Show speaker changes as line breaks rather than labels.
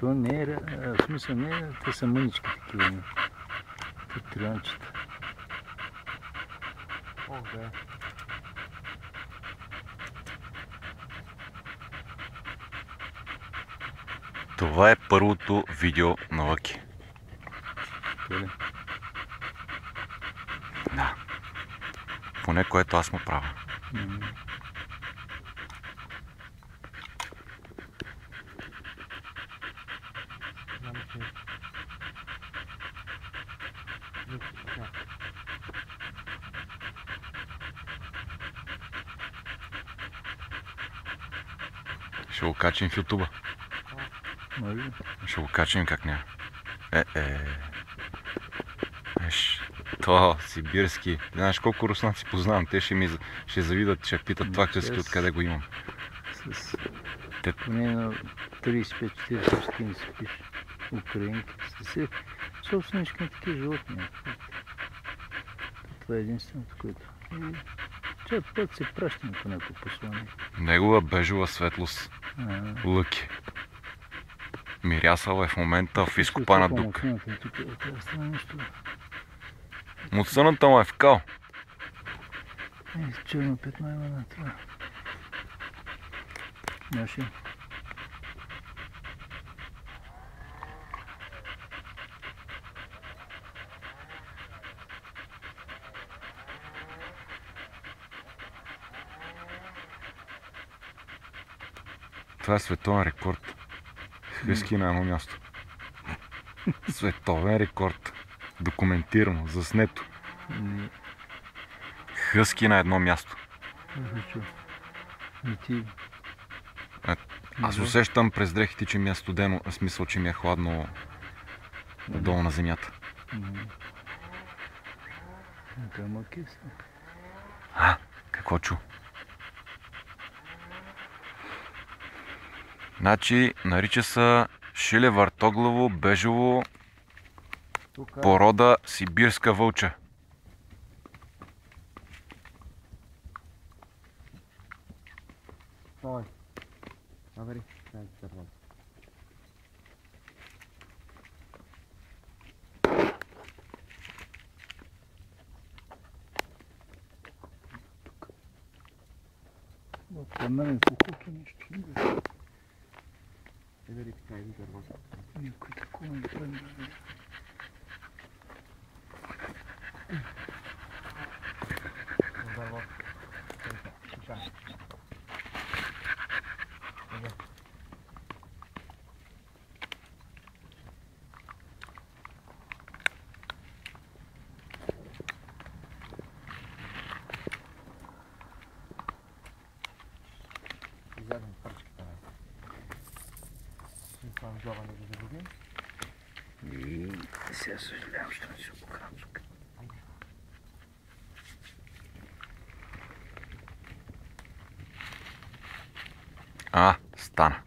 То не е, в смисъл не е, те са мънички такива, триончета.
О, да.
Това е първото видео на Лъки. Да. Поне което аз му правя. Ще го качим в ютуба. Ще го качим как няма. То сибирски. Знаеш колко руснаци познавам. Те ще завидат, ще питат това чески откъде го имам.
Поне на 35-40 се пише. Украинки. Собственички на такива животни. Това е единственото, което. Чат път се пращаме по някакво послание.
Негова бежова светлост. Лъки. Мирясал е в момента в изкопана дупка. Муцъната му е в кал.
Черно петно има на това. Наши.
Това е световен рекорд. Хъски на едно място. Световен рекорд. Документирано, заснето. Хъски на едно място. Аз усещам през дрехите, че ми е студено, в смисъл, че ми е хладно долу на земята. Какво чу? Значи, нарича се шиле-въртоглаво, бежово, порода сибирска вълча.
Стой. Набери. Дай ти дървам.
От мен кукуки нещо.
Бери така и дървам.
Никой такова не прави.
Дървам. Така. Изядем парчката. Това глава не го загубим.
И сега съжалявам, че не си обохрам тук.
Стана.